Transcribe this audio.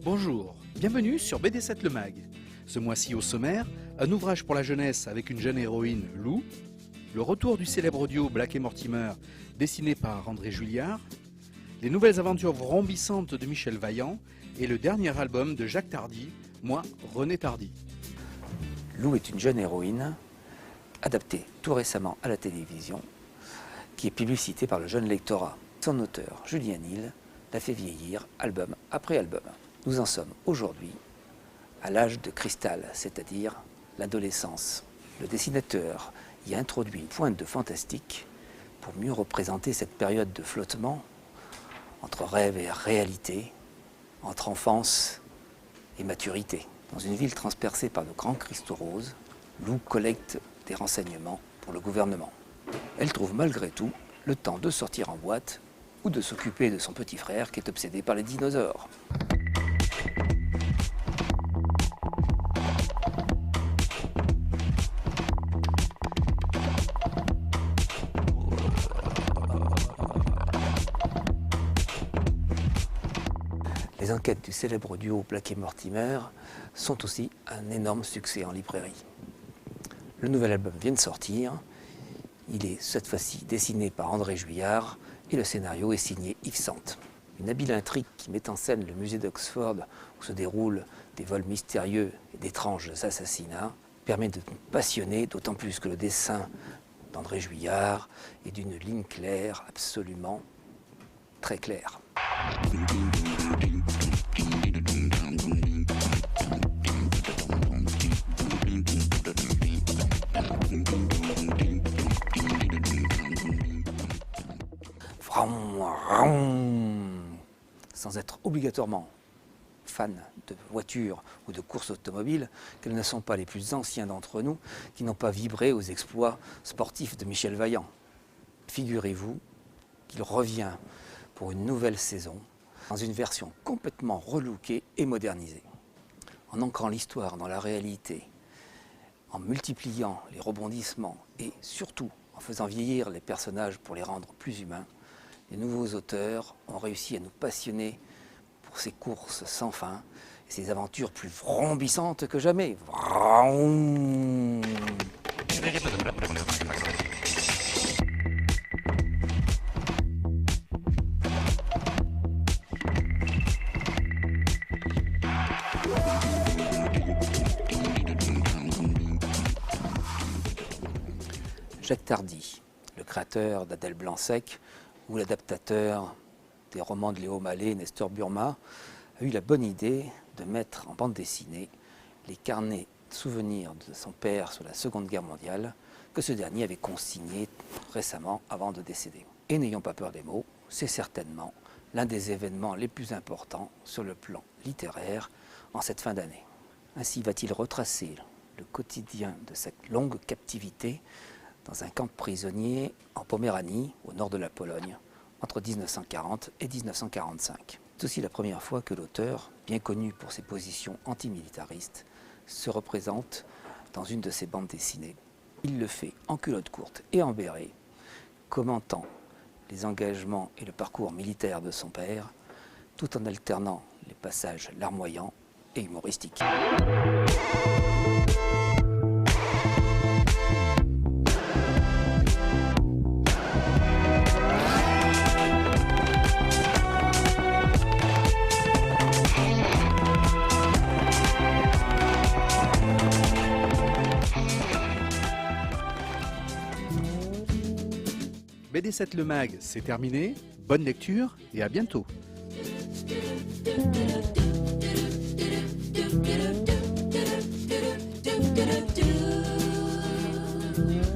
Bonjour, bienvenue sur BD7 Le Mag. Ce mois-ci au sommaire, un ouvrage pour la jeunesse avec une jeune héroïne, Lou, le retour du célèbre audio Black et Mortimer, dessiné par André Julliard, les nouvelles aventures vrombissantes de Michel Vaillant et le dernier album de Jacques Tardy, moi, René Tardy. Lou est une jeune héroïne, adaptée tout récemment à la télévision, qui est publicitée par le jeune lectorat. Son auteur, Julien Nil, l'a fait vieillir album après album. Nous en sommes aujourd'hui à l'âge de cristal, c'est-à-dire l'adolescence. Le dessinateur y a introduit une pointe de fantastique pour mieux représenter cette période de flottement entre rêve et réalité, entre enfance et maturité. Dans une ville transpercée par de grands cristaux roses, Lou collecte des renseignements pour le gouvernement. Elle trouve malgré tout le temps de sortir en boîte ou de s'occuper de son petit frère qui est obsédé par les dinosaures. Les enquêtes du célèbre duo Black et Mortimer sont aussi un énorme succès en librairie. Le nouvel album vient de sortir. Il est cette fois-ci dessiné par André Julliard et le scénario est signé Yves Sante. Une habile intrigue qui met en scène le musée d'Oxford où se déroulent des vols mystérieux et d'étranges assassinats permet de nous passionner, d'autant plus que le dessin d'André Julliard est d'une ligne claire, absolument très claire. Sans être obligatoirement fan de voitures ou de courses automobiles, quels ne sont pas les plus anciens d'entre nous qui n'ont pas vibré aux exploits sportifs de Michel Vaillant. Figurez-vous qu'il revient pour une nouvelle saison dans une version complètement relookée et modernisée. En ancrant l'histoire dans la réalité, en multipliant les rebondissements et surtout en faisant vieillir les personnages pour les rendre plus humains, les nouveaux auteurs ont réussi à nous passionner pour ces courses sans fin et ces aventures plus vrombissantes que jamais. Vroom. Jacques Tardy, le créateur d'Adèle Blanc-Sec ou l'adaptateur des romans de Léo Malet, Nestor Burma, a eu la bonne idée de mettre en bande dessinée les carnets de souvenirs de son père sur la Seconde Guerre mondiale que ce dernier avait consignés récemment avant de décéder. Et n'ayons pas peur des mots, c'est certainement l'un des événements les plus importants sur le plan littéraire en cette fin d'année. Ainsi va-t-il retracer le quotidien de cette longue captivité dans un camp prisonnier en Poméranie, au nord de la Pologne, entre 1940 et 1945. C'est aussi la première fois que l'auteur, bien connu pour ses positions antimilitaristes, se représente dans une de ses bandes dessinées. Il le fait en culotte courte et en béret, commentant les engagements et le parcours militaire de son père, tout en alternant les passages larmoyants et humoristiques. BD7 Le Mag, c'est terminé. Bonne lecture et à bientôt. Do